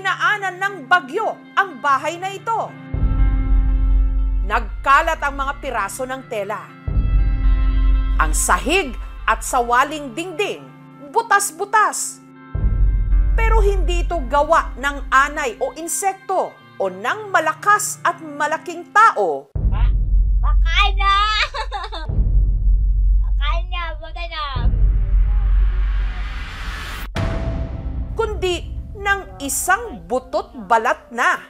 dinaanan ng bagyo ang bahay na ito. Nagkalat ang mga piraso ng tela. Ang sahig at sawaling dingding, butas-butas. Pero hindi ito gawa ng anay o insekto o ng malakas at malaking tao. Pakain na! Pakain na! Pakain na! Kundi ng isang butot balat na.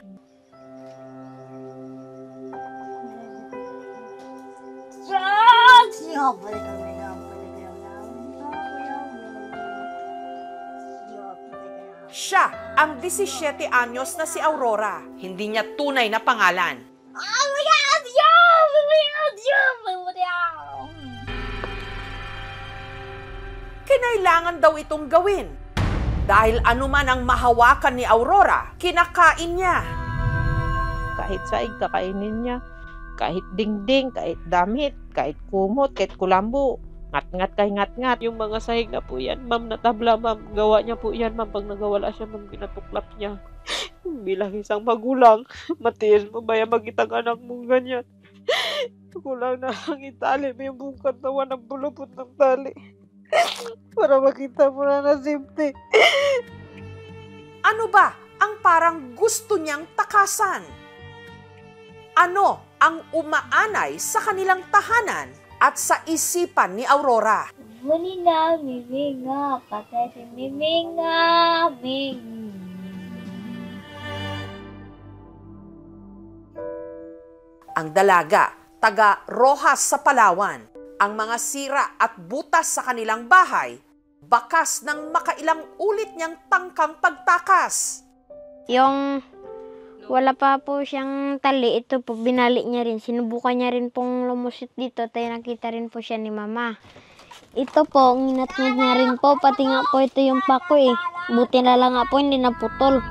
Siya ang 17 anyos na si Aurora. Hindi niya tunay na pangalan. Kinailangan daw itong gawin. Dahil anuman ang mahawakan ni Aurora, kinakain niya. Kahit saig, kakainin niya. Kahit dingding, kahit damit, kahit kumot, kahit kulambo. Ngat-ngat kay ngat-ngat. Yung mga sahig na po yan, ma'am, natabla, ma'am. Gawa niya po yan, ma'am. Pag nagawala siya, ma'am, pinatuklap niya. Bilang isang magulang, matiis mo ba yung magitang anak mong ganyan? Kulang na ang itali mo yung buong katawan ng bulupot ng tali. Para makita mo na na safety. Ano ba ang parang gusto niyang takasan? Ano ang umaanay sa kanilang tahanan at sa isipan ni Aurora? Muli na, miminga, patay si miminga, ming. Ang dalaga, taga Rojas sa Palawan. Ang mga sira at butas sa kanilang bahay, bakas ng makailang ulit niyang tangkang pagtakas. Yung wala pa po siyang tali, ito po binali niya rin. Sinubukan niya rin pong lumusit dito, tayo nakita rin po siya ni mama. Ito po, nginat-ngat niya rin po, pati nga po ito yung pako eh. Buti na lang nga po, hindi naputol.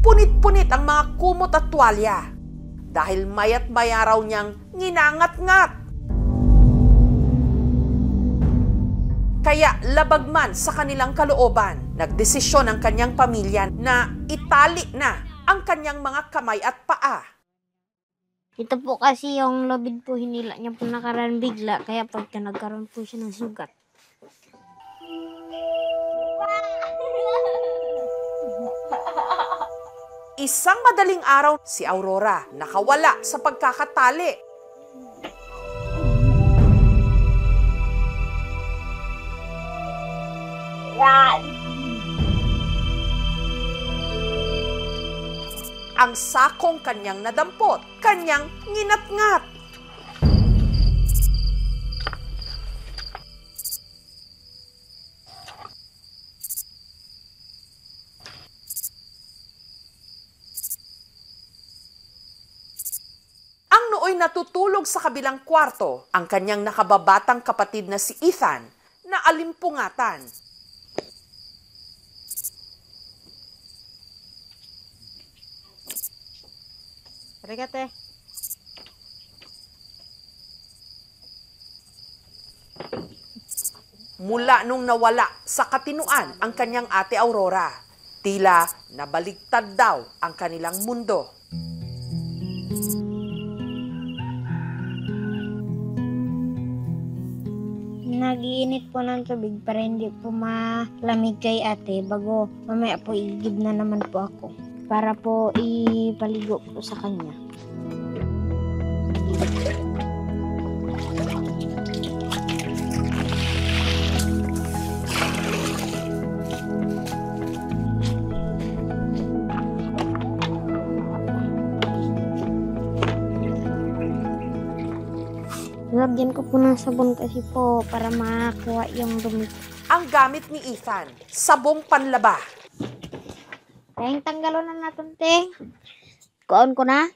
Punit-punit ang mga kumot at tuwalya. Dahil mayat maya raw niyang nginangat-ngat. Kaya labag man sa kanilang kalooban, nagdesisyon ang kanyang pamilya na itali na ang kanyang mga kamay at paa. Ito po kasi yung lobid po hinila niya po nakaraan bigla, kaya pagka nagkaroon po siya ng sugat. Isang madaling araw, si Aurora nakawala sa pagkakatali. Ang sakong kanyang nadampot, kanyang nginat-ngat. Ang nooy natutulog sa kabilang kwarto, ang kanyang nakababatang kapatid na si Ethan, na alimpungatan. Regate. Mula nung nawala sa katinuan ang kanyang ate Aurora, tila nabaligtad daw ang kanilang mundo. Nag-iinit po ng tubig para hindi po malamig kay ate bago mamaya po igib na naman po ako para po ipaligo po sa kanya. Lagyan ko po ng sabon kasi po para makakuha yung dumi. Ang gamit ni Ethan, sabong panlaba. Teng, tanggalon na natin, Teng. Kuon ko na.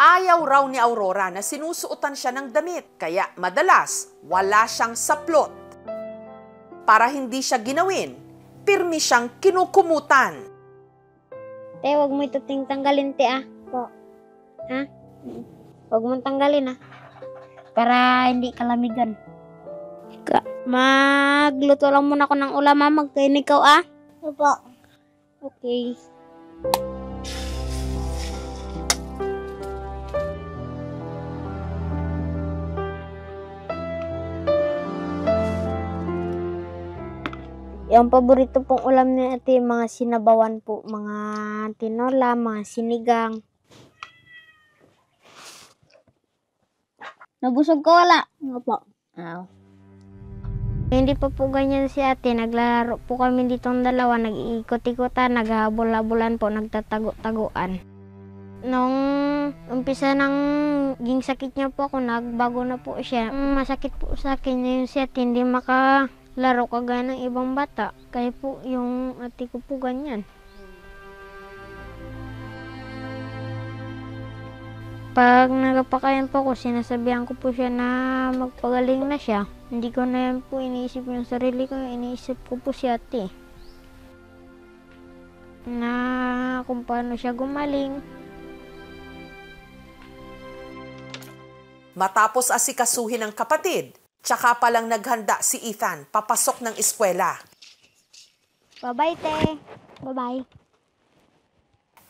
Ayaw raw ni Aurora na sinusuotan siya ng damit, kaya madalas wala siyang saplot. Para hindi siya ginawin, pirmi siyang kinukumutan. Te, wag mo ito tanggalin, te, ah. Po. Ha? Wag mong tanggalin, ah. Para hindi kalamigan. Magluto lang muna ako ng ulam, ah. Magkain ikaw, ah. Opo. Okay. Yung paborito pong ulam ni ate, mga sinabawan po, mga tinola, mga sinigang. Nabusog ko wala? Opo. Aw. Hindi pa po ganyan si ate, naglalaro po kami ditong dalawa, nag-iikot-ikotan, naghahabol-habulan po, nagtatago-taguan. Nung umpisa ng ging sakit niya po ako, nagbago na po siya. Masakit po sa akin yung si ate, hindi makalaro kagaya ng ibang bata. Kaya po yung ate ko po ganyan. Pag nagpakain po ako, sinasabihan ko po siya na magpagaling na siya. Hindi ko na yan po iniisip yung sarili ko, iniisip ko po si ate. Na kung paano siya gumaling. Matapos asikasuhin ng kapatid, tsaka palang naghanda si Ethan papasok ng eskwela. Bye-bye, te. Bye-bye.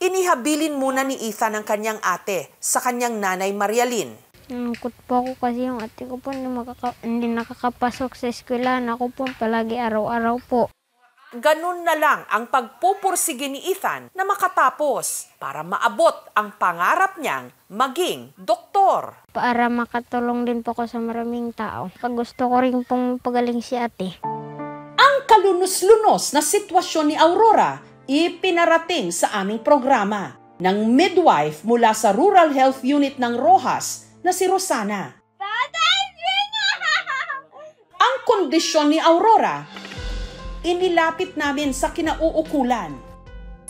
Inihabilin muna ni Ethan ang kanyang ate sa kanyang nanay Marialyn. Nangkot po ako kasi yung ate ko po hindi nakakapasok sa eskwela. Ako po palagi araw-araw po. Ganun na lang ang pagpupursige ni Ethan na makatapos para maabot ang pangarap niyang maging doktor. Para makatulong din po ako sa maraming tao. Pag gusto ko rin pong pagaling si ate. Ang kalunos-lunos na sitwasyon ni Aurora ipinarating sa aming programa ng midwife mula sa Rural Health Unit ng Rojas na si Rosana. Ang kondisyon ni Aurora, inilapit namin sa kinauukulan.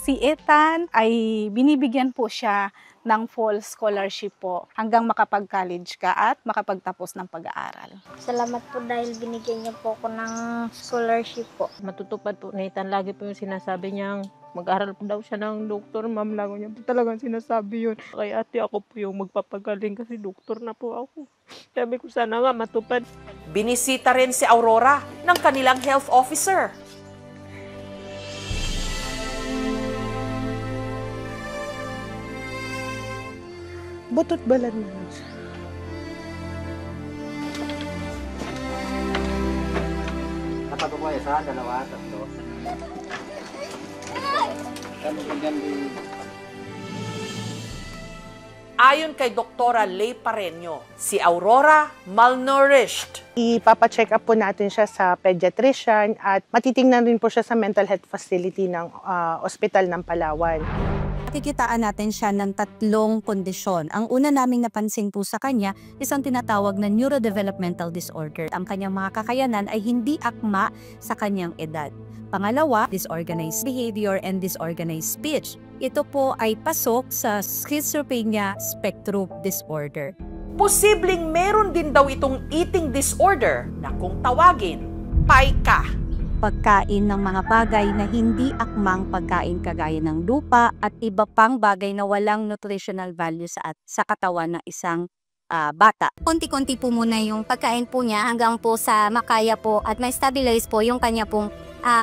Si Ethan ay binibigyan po siya ng full scholarship po hanggang makapag-college ka at makapagtapos ng pag-aaral. Salamat po dahil binigyan niyo po ako ng scholarship po. Matutupad po na Ethan. Lagi po yung sinasabi niyang mag-aral po daw siya ng doktor. Ma'am, lagi niya po talagang sinasabi yun. Kay ate, ako po yung magpapagaling kasi doktor na po ako. Sabi ko sana nga matupad. Binisita rin si Aurora ng kanilang health officer. Butot balan naman siya. Kapag ko isa, dalawa, tatlo. Ayon kay Doktora Lay Pareño, si Aurora malnourished. Ipapacheck up po natin siya sa pediatrician at matitingnan rin po siya sa mental health facility ng Ospital ng Palawan. Nakikitaan natin siya ng 3 kondisyon. Ang una naming napansin po sa kanya is ang tinatawag na neurodevelopmental disorder. Ang kanyang mga kakayanan ay hindi akma sa kanyang edad. Pangalawa, disorganized behavior and disorganized speech. Ito po ay pasok sa schizophrenia spectrum disorder. Posibleng meron din daw itong eating disorder na kung tawagin, PICA. Pagkain ng mga bagay na hindi akmang pagkain kagaya ng lupa at iba pang bagay na walang nutritional value sa katawan ng isang bata. Konti-konti po muna yung pagkain po niya hanggang po sa makaya po at ma-stabilize po yung kanya pong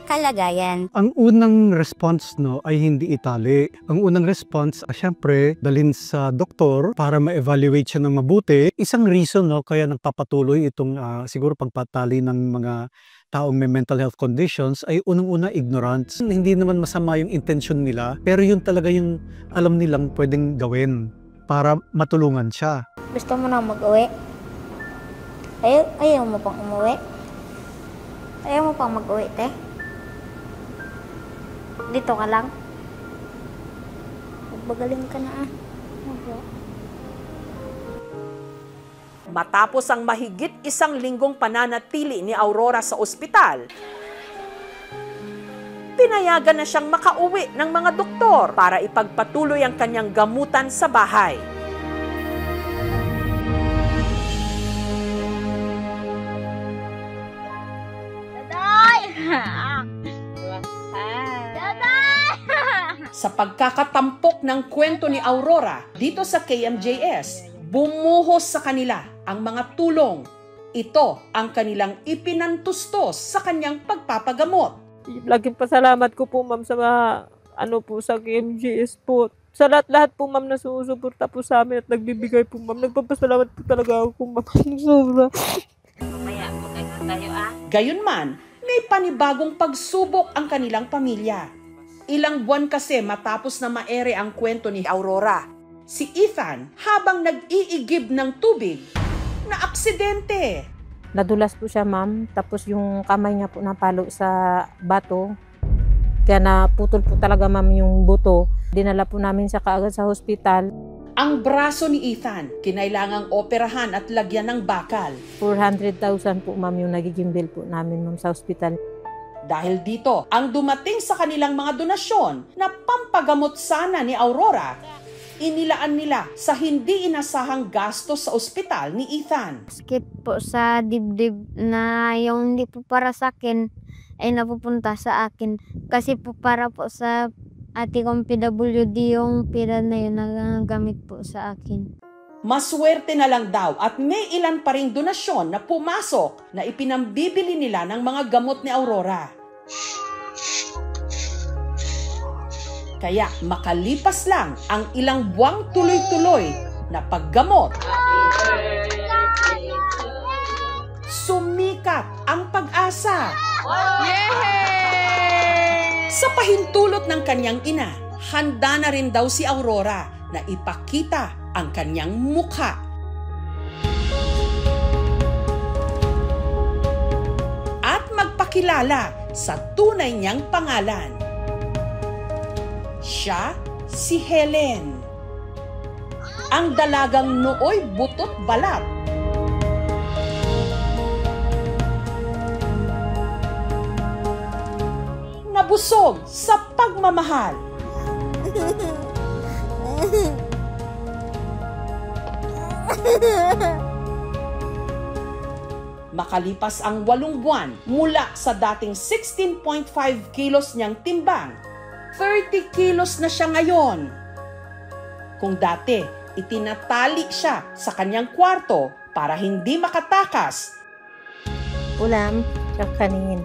kalagayan. Ang unang response ay hindi itali. Ang unang response, syempre, dalhin sa doktor para ma-evaluate siya ng mabuti. Isang reason kaya nagpapatuloy itong siguro pagpatali ng mga taong may mental health conditions ay unang-una ignorance. Hindi naman masama yung intention nila, pero yun talaga yung alam nilang pwedeng gawin para matulungan siya. Gusto mo na mag-uwi? Ayaw mo pang umuwi? Ayaw mo pang mag-uwi, te? Dito ka lang? Magbagaling ka na, Matapos ang mahigit 1 linggong pananatili ni Aurora sa ospital, pinayagan na siyang makauwi ng mga doktor para ipagpatuloy ang kanyang gamutan sa bahay. Daday! Sa pagkakatampok ng kwento ni Aurora dito sa KMJS, bumuhos sa kanila ang mga tulong. Ito ang kanilang ipinantustos sa kanyang pagpapagamot. Laging pasalamat ko po ma'am sa sa KMJS po. Sa lahat-lahat po ma'am na sumusuporta po sa amin at nagbibigay po ma'am. Nagpapasalamat po talaga ako ma'am. Sobra. Gayunman, may panibagong pagsubok ang kanilang pamilya. Ilang buwan kasi matapos na maere ang kwento ni Aurora, si Ethan habang nag-iigib ng tubig na aksidente. Nadulas po siya ma'am, tapos yung kamay niya po napalo sa bato. Kaya naputol po talaga ma'am yung buto. Dinala po namin siya kaagad sa hospital. Ang braso ni Ethan, kinailangang operahan at lagyan ng bakal. 400,000 po ma'am yung nagiging bill po namin ma'am sa hospital. Dahil dito, ang dumating sa kanilang mga donasyon na pampagamot sana ni Aurora, inilaan nila sa hindi inasahang gastos sa ospital ni Ethan. Sakit po sa dibdib na yung hindi po para sa akin ay napupunta sa akin. Kasi po para po sa ate kong PWD yung pera na yun nagagamit po sa akin. Maswerte na lang daw at may ilan pa ring donasyon na pumasok na ipinambibili nila ng mga gamot ni Aurora. Kaya makalipas lang ang ilang buwang tuloy-tuloy na paggamot, sumikat ang pag-asa. Sa pahintulot ng kanyang ina, handa na rin daw si Aurora na ipakita ang kanyang mukha. At magpakilala sa tunay niyang pangalan. Siya si Helen. Ang dalagang nooy butot balat. Nabusog sa pagmamahal. Makalipas ang 8 buwan mula sa dating 16.5 kilos niyang timbang, 30 kilos na siya ngayon. Kung dati, itinatali siya sa kanyang kwarto para hindi makatakas. Ulam, kanin.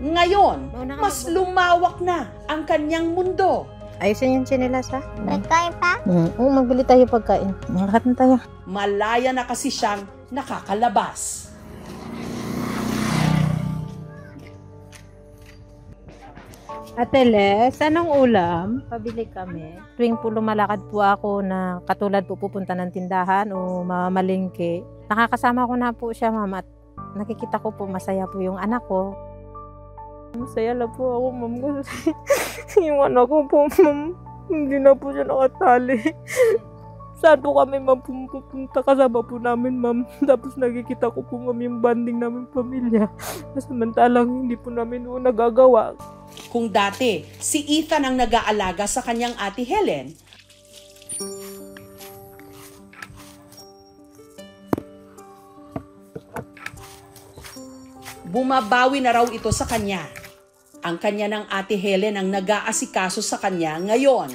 Ngayon, mas lumawak na ang kanyang mundo. Ayusin yung tsinelas ha? Pagkain pa? Oo, magbili tayo pagkain. Makakat na tayo. Malaya na kasi siyang nakakalabas. Ate Les, anong ulam? Pabili kami. Tuwing po lumalakad po ako na katulad po pupunta ng tindahan o mamalingke, nakakasama ko na po siya ma'am at nakikita ko po masaya po yung anak ko. Masaya lang po ako ma'am kasi yung anak ko po ma'am, hindi na po siya nakatali. Saan po kami ma'am pupunta kasama po namin ma'am. Tapos nakikita ko po ma'am yung banding namin pamilya. Samantalang hindi po namin nagagawa. Kung dati, si Ethan ang nag-aalaga sa kanyang ate Helen, bumabawi na raw ito sa kanya. Ang kanya ng ate Helen ang nag-aasikaso sa kanya ngayon.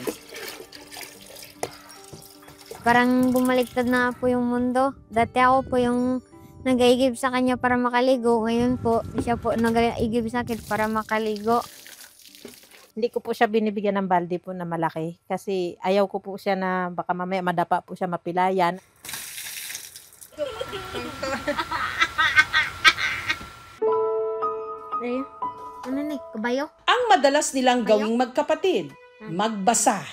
Parang bumaliktad na po yung mundo. Dati ako po yung nag-iigib sa kanya para makaligo. Ngayon po, siya po nag-iigib sa akin para makaligo. Hindi ko po siya binibigyan ng balde po na malaki. Kasi ayaw ko po siya na baka mamaya madapa po siya mapilayan. Ano ni? Kabayo? Ang madalas nilang gawing magkapatid, magbasa.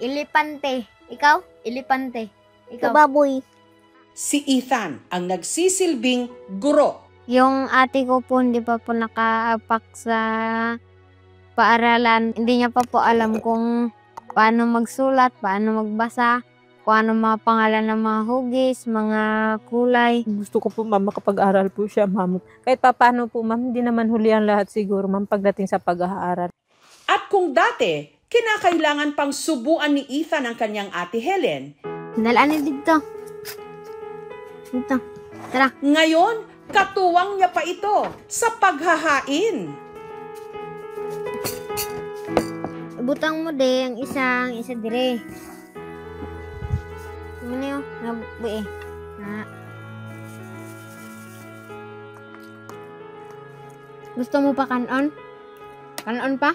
Ilepante. Ikaw? Ilepante. Ikaw? Baboy. Si Ethan ang nagsisilbing guro. Yung ate ko po hindi pa po nakaapak sa paaralan. Hindi niya pa po alam kung paano magsulat, paano magbasa, kung ano mga pangalan ng mga hugis, mga kulay. Gusto ko po ma'am makapag-aral po siya ma'am. Kahit pa paano po ma'am, hindi naman huli ang lahat siguro ma'am pagdating sa pag-aaral. At kung dati, kinakailangan pang subuan ni Ethan ang kanyang ate Helen, Dalaan niyo dito. Dito. Tara. ngayon, katuwang niya pa ito sa paghahain. Butang mo de ang isa dire. Ano yun? Nabuhi. Gusto mo pa kanon? Kanon pa?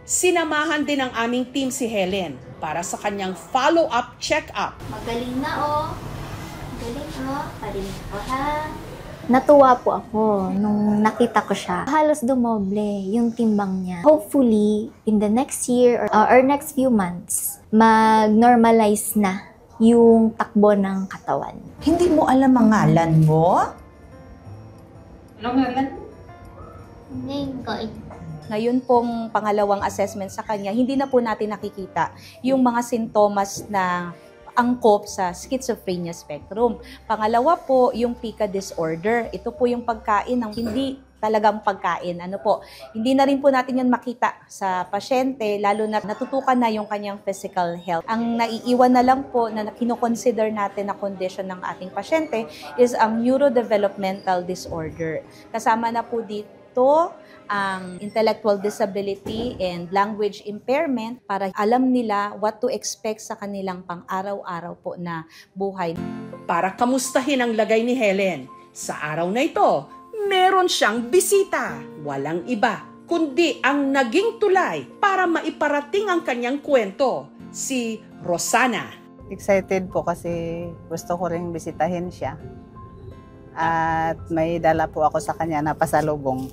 Sinamahan din ng aming team si Helen para sa kanyang follow-up check-up. Magaling na oh. Magaling oh. Parinig ko ha. Natuwa po ako nung nakita ko siya. Halos dumoble yung timbang niya. Hopefully, in the next year or next few months, mag-normalize na yung takbo ng katawan. Hindi mo alam ang ngalan mo? Anong ngalan? Ngayon pong pangalawang assessment sa kanya, hindi na po natin nakikita yung mga sintomas na angkop sa schizophrenia spectrum. Pangalawa po, yung pica disorder. Ito po yung pagkain ng hindi talagang pagkain. Hindi na rin po natin yun makita sa pasyente, lalo na natutukan na yung kanyang physical health. Ang naiiwan na lang po na kinoconsider natin na condition ng ating pasyente is ang neurodevelopmental disorder. Kasama na po dito ang intellectual disability and language impairment para alam nila what to expect sa kanilang pang-araw-araw po na buhay. Para kamustahin ang lagay ni Helen, sa araw na ito, meron siyang bisita. Walang iba, kundi ang naging tulay para maiparating ang kanyang kwento, si Rosana. Excited po kasi gusto ko ring bisitahin siya. At may dala po ako sa kanya na pasalubong.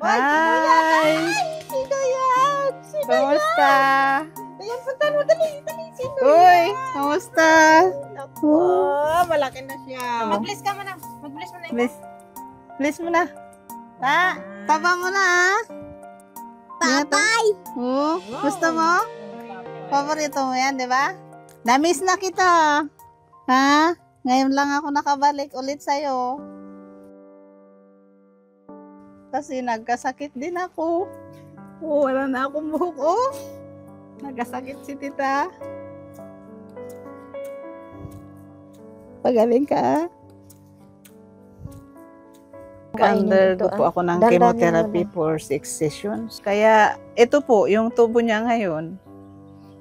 Hi! Sino yan? Kamusta? Ayan, punta mo. Dali. Sino Uy! Kamusta? Oh, malaki na siya. Mag-bless ka muna. Mag-bless mo na. Bless mo na. Tabang mo na Tatay! Gusto mo? Paborito mo yan, di ba? Na-miss na kita. Ha? Ngayon lang ako nakabalik ulit sa'yo. Kasi nagkasakit din ako. Wala na akong buhok. Nagkasakit si tita. Pagaling ka. Undergo po ako ng chemotherapy for 6 sessions. Kaya ito po, yung tubo niya ngayon,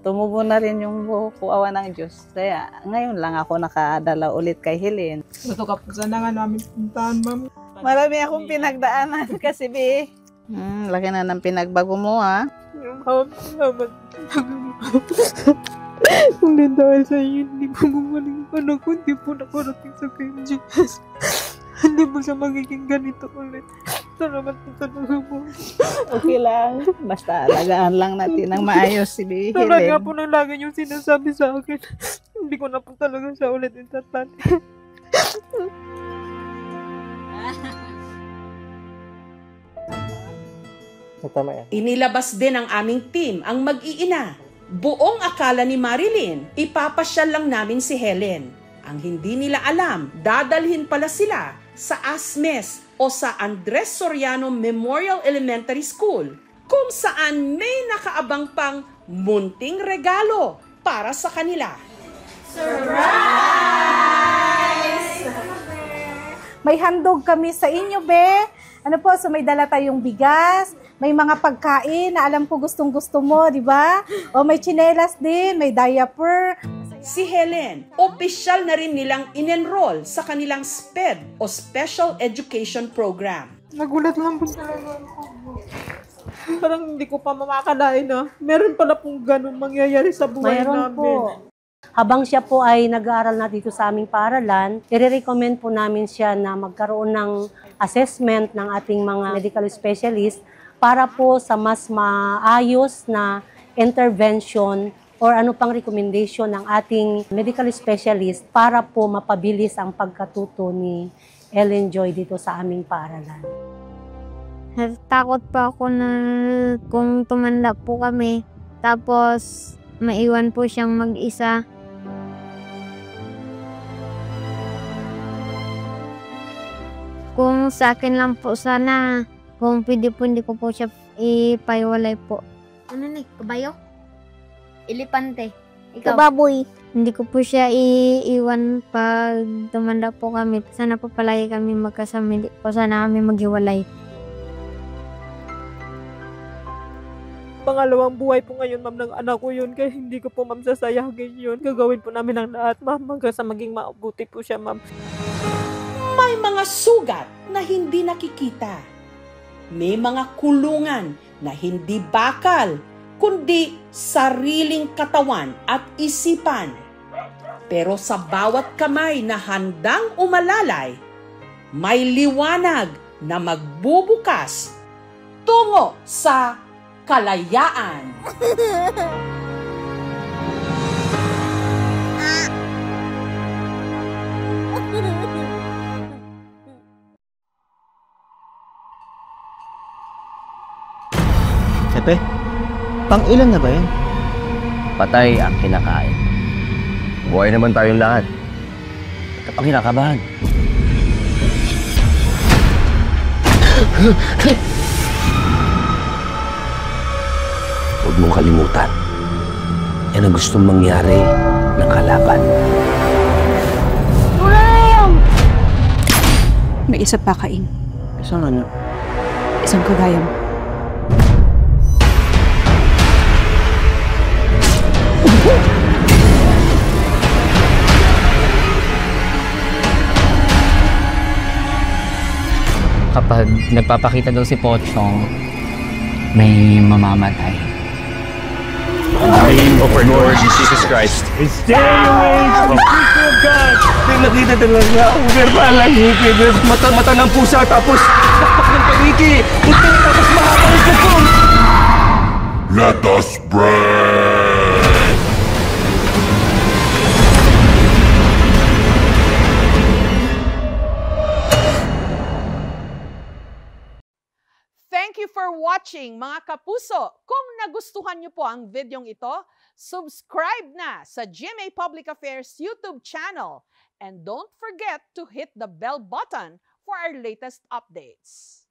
tumubo na rin yung buhok ko, awa ng Diyos. Kaya ngayon lang ako nakadala ulit kay Helen. Gusto ka po sana nga namin puntahan, ma'am. Marami akong pinagdaanan kasi, be. Laki na ng pinagbago mo, ha? Kung dahil sa inyo, hindi po gumaling ang anak ko, hindi po nakarating sa KMGS. Hindi po siya magiging ganito ulit. Salamat po po. Okay lang. Basta alagaan lang natin ng maayos si Helen. Talaga po nang lagi yung sinasabi sa akin. Hindi ko na po talaga siya ulit intatlan. Inilabas din ng aming team ang mag-iina. Buong akala ni Marilyn, ipapasyal lang namin si Helen. Ang hindi nila alam, dadalhin pala sila sa ASMES o sa Andres Soriano Memorial Elementary School, kung saan may nakaabang pang munting regalo para sa kanila. Surprise! May handog kami sa inyo, be. So may dala tayong bigas, may mga pagkain na alam ko gustong-gusto mo, di ba? O may tsinelas din, may diaper. Si Helen, opisyal na rin nilang in-enroll sa kanilang SPED o Special Education Program. Nagulat lang po talaga ako. Parang hindi ko pa makakalain na meron pala pong ganun mangyayari sa buhay namin. Po. Habang siya po ay nag-aaral na dito sa aming paaralan, i-recommend po namin siya na magkaroon ng assessment ng ating mga medical specialist para po sa mas maayos na intervention or ano pang recommendation ng ating medical specialist para po mapabilis ang pagkatuto ni Ellen Joy dito sa aming paaralan. Takot pa ako na kung tumanda po kami, tapos maiwan po siyang mag-isa. Kung sa akin lang po sana, kung pwede po hindi ko po siya ipaiwalay po. Ano ni? Kabayo? Elepante? Ikaw, baboy. Hindi ko po siya iiwan pag tumanda po kami. Sana po palagi kami magkasama. Hindi po sana kami maghiwalay. Pangalawang buhay po ngayon, ma'am, ng anak ko yun. Kaya hindi ko po, ma'am, sasayangin yun. Gagawin po namin ang lahat, ma'am, hanggang sa maging mabuti po siya, ma'am. May mga sugat na hindi nakikita. May mga kulungan na hindi bakal, kundi sariling katawan at isipan. Pero sa bawat kamay na handang umalalay, may liwanag na magbubukas tungo sa kalayaan. Pepe, pang ilan na ba yan? Patay ang kinakain. Buhay naman tayong lahat. Ba't ka pang kinakabahan? Huwag mong kalimutan. Yan ang gustong mangyari ng kalaban. May isa pa, Kain. Isang ano? Isang kagaya mo. Kapag nagpapakita daw si Pochong, may mamamatay. In the name of our Lord Jesus Christ, stay away from the people of God! May nakita talaga ang verbal ang ngipin. Mata ng pusa tapos pakpak ng paniki. Puting tapos mahaba ng kupong. Let us pray! Thank you for watching, mga kapuso. Kung nagustuhan niyo po ang videong ito, subscribe na sa GMA Public Affairs YouTube channel. And don't forget to hit the bell button for our latest updates.